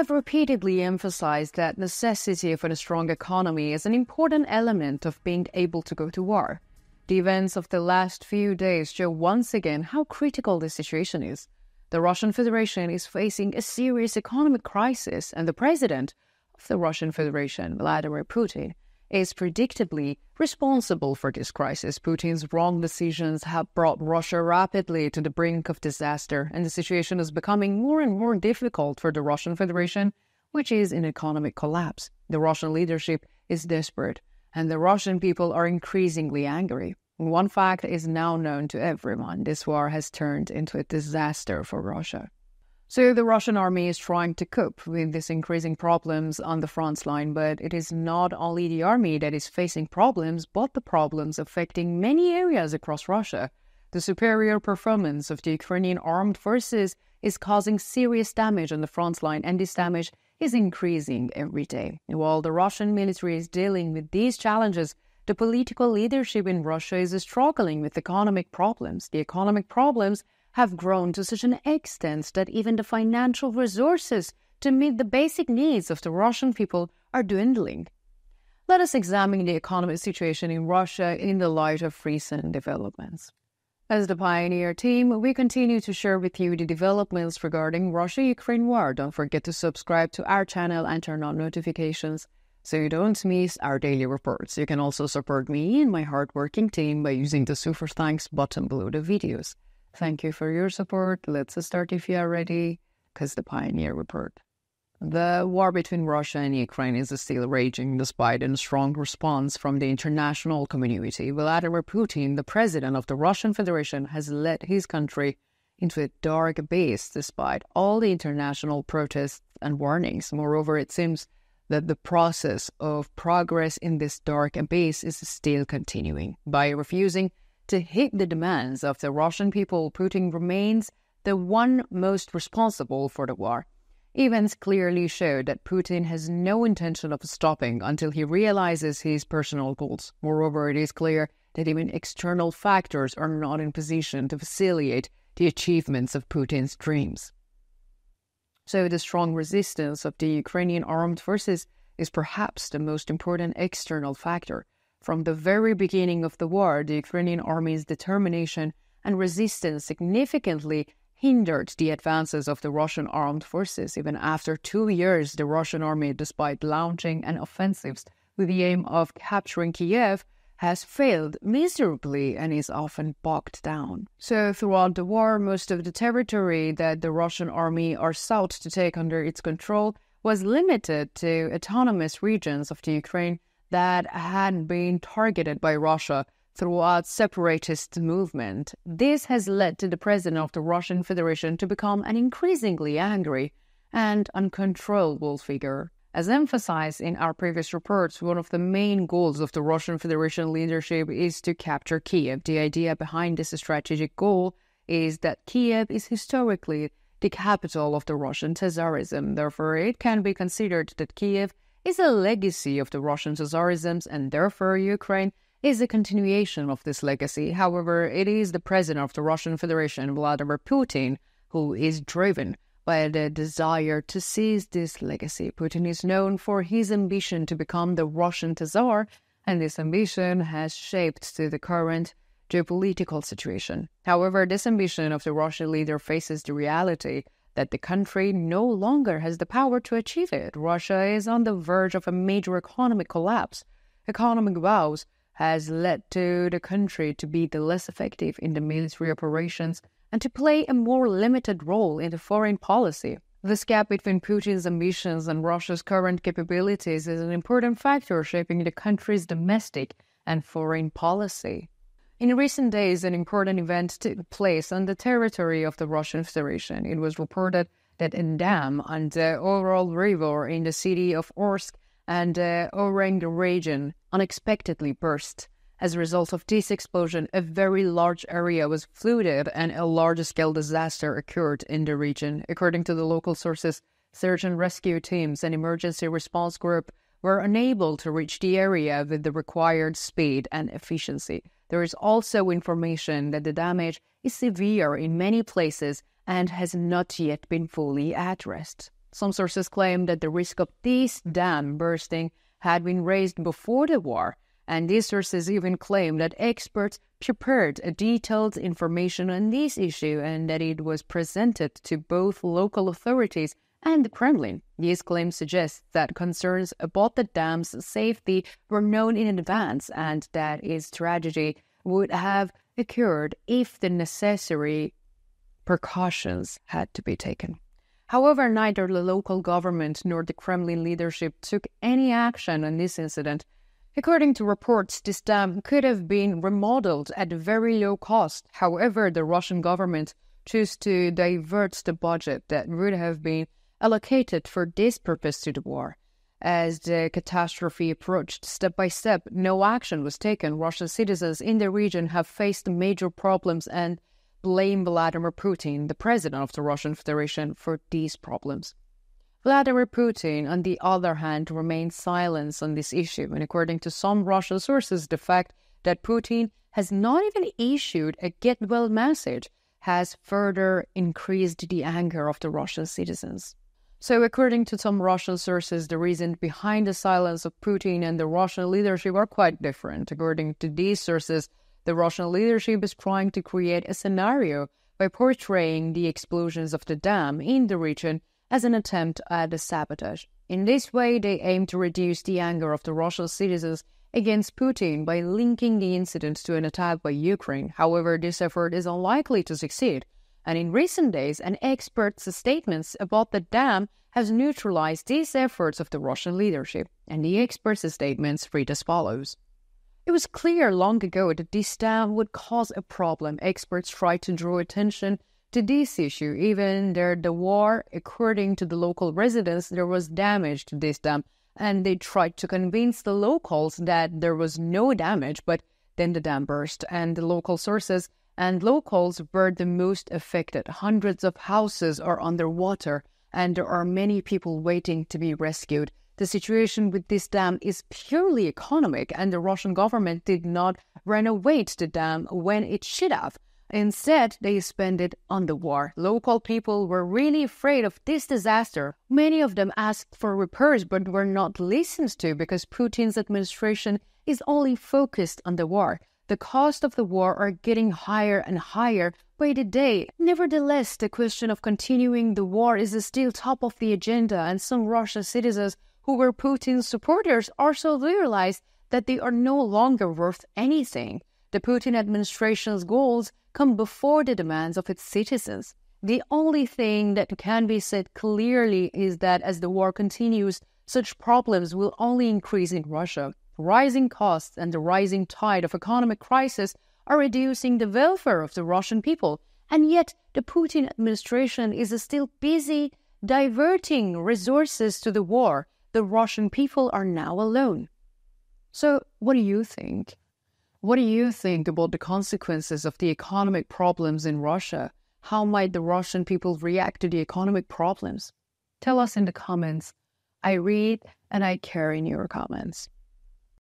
have repeatedly emphasized that necessity of a strong economy is an important element of being able to go to war. The events of the last few days show once again how critical this situation is. The Russian Federation is facing a serious economic crisis, and the president of the Russian Federation, Vladimir Putin, is predictably responsible for this crisis. Putin's wrong decisions have brought Russia rapidly to the brink of disaster, and the situation is becoming more and more difficult for the Russian Federation, which is in economic collapse. The Russian leadership is desperate, and the Russian people are increasingly angry. One fact is now known to everyone: this war has turned into a disaster for Russia. So the Russian army is trying to cope with these increasing problems on the front line, but it is not only the army that is facing problems, but the problems affecting many areas across Russia. The superior performance of the Ukrainian Armed Forces is causing serious damage on the front line, and this damage is increasing every day. While the Russian military is dealing with these challenges, the political leadership in Russia is struggling with economic problems. The economic problems have grown to such an extent that even the financial resources to meet the basic needs of the Russian people are dwindling. Let us examine the economic situation in Russia in the light of recent developments. As the Pioneer team, we continue to share with you the developments regarding Russia-Ukraine war. Don't forget to subscribe to our channel and turn on notifications so you don't miss our daily reports. You can also support me and my hardworking team by using the super thanks button below the videos. Thank you for your support. Let's start if you are ready, because the Pioneer Report. The war between Russia and Ukraine is still raging despite a strong response from the international community. Vladimir Putin, the president of the Russian Federation, has led his country into a dark abyss despite all the international protests and warnings. Moreover, it seems that the process of progress in this dark abyss is still continuing. By refusing to hit the demands of the Russian people, Putin remains the one most responsible for the war. Events clearly show that Putin has no intention of stopping until he realizes his personal goals. Moreover, it is clear that even external factors are not in position to facilitate the achievements of Putin's dreams. So the strong resistance of the Ukrainian Armed Forces is perhaps the most important external factor. From the very beginning of the war, the Ukrainian army's determination and resistance significantly hindered the advances of the Russian armed forces. Even after 2 years, the Russian army, despite launching an offensive with the aim of capturing Kiev, has failed miserably and is often bogged down. So throughout the war, most of the territory that the Russian army are sought to take under its control was limited to autonomous regions of the Ukraine that had been targeted by Russia throughout separatist movement. This has led to the president of the Russian Federation to become an increasingly angry and uncontrollable figure. As emphasized in our previous reports, one of the main goals of the Russian Federation leadership is to capture Kiev. The idea behind this strategic goal is that Kiev is historically the capital of the Russian Tsarism. Therefore, it can be considered that Kiev is a legacy of the Russian Tsarism, and therefore Ukraine is a continuation of this legacy. However, it is the president of the Russian Federation, Vladimir Putin, who is driven by the desire to seize this legacy. Putin is known for his ambition to become the Russian Tsar, and this ambition has shaped to the current geopolitical situation. However, this ambition of the Russian leader faces the reality that the country no longer has the power to achieve it. Russia is on the verge of a major economic collapse. Economic woes has led to the country to be less effective in the military operations and to play a more limited role in the foreign policy. This gap between Putin's ambitions and Russia's current capabilities is an important factor shaping the country's domestic and foreign policy. In recent days, an important event took place on the territory of the Russian Federation. It was reported that a dam on the Ural River in the city of Orsk and Orenburg region unexpectedly burst. As a result of this explosion, a very large area was flooded and a large-scale disaster occurred in the region. According to the local sources, search and rescue teams and emergency response group were unable to reach the area with the required speed and efficiency. There is also information that the damage is severe in many places and has not yet been fully addressed. Some sources claim that the risk of this dam bursting had been raised before the war, and these sources even claim that experts prepared a detailed information on this issue and that it was presented to both local authorities and the Kremlin. These claims suggest that concerns about the dam's safety were known in advance and that its tragedy would have occurred if the necessary precautions had to be taken. However, neither the local government nor the Kremlin leadership took any action on this incident. According to reports, this dam could have been remodeled at very low cost. However, the Russian government chose to divert the budget that would have been allocated for this purpose to the war. As the catastrophe approached step by step, no action was taken. Russian citizens in the region have faced major problems and blame Vladimir Putin, the president of the Russian Federation, for these problems. Vladimir Putin, on the other hand, remains silent on this issue, and according to some Russian sources, the fact that Putin has not even issued a get well message has further increased the anger of the Russian citizens. So according to some Russian sources, the reason behind the silence of Putin and the Russian leadership are quite different. According to these sources, the Russian leadership is trying to create a scenario by portraying the explosions of the dam in the region as an attempt at a sabotage. In this way, they aim to reduce the anger of the Russian citizens against Putin by linking the incident to an attack by Ukraine. However, this effort is unlikely to succeed. And in recent days, an expert's statements about the dam has neutralized these efforts of the Russian leadership. And the expert's statements read as follows. It was clear long ago that this dam would cause a problem. Experts tried to draw attention to this issue. Even during the war, according to the local residents, there was damage to this dam. And they tried to convince the locals that there was no damage, but then the dam burst. And the local sources and locals were the most affected. Hundreds of houses are underwater, and there are many people waiting to be rescued. The situation with this dam is purely economic, and the Russian government did not renovate the dam when it should have. Instead, they spent it on the war. Local people were really afraid of this disaster. Many of them asked for repairs but were not listened to because Putin's administration is only focused on the war. The cost of the war are getting higher and higher by the day. Nevertheless, the question of continuing the war is still top of the agenda, and some Russian citizens who were Putin's supporters also realized that they are no longer worth anything. The Putin administration's goals come before the demands of its citizens. The only thing that can be said clearly is that as the war continues, such problems will only increase in Russia. Rising costs and the rising tide of economic crisis are reducing the welfare of the Russian people, and yet the Putin administration is still busy diverting resources to the war. The Russian people are now alone. So, what do you think? What do you think about the consequences of the economic problems in Russia? How might the Russian people react to the economic problems? Tell us in the comments. I read and I care in your comments.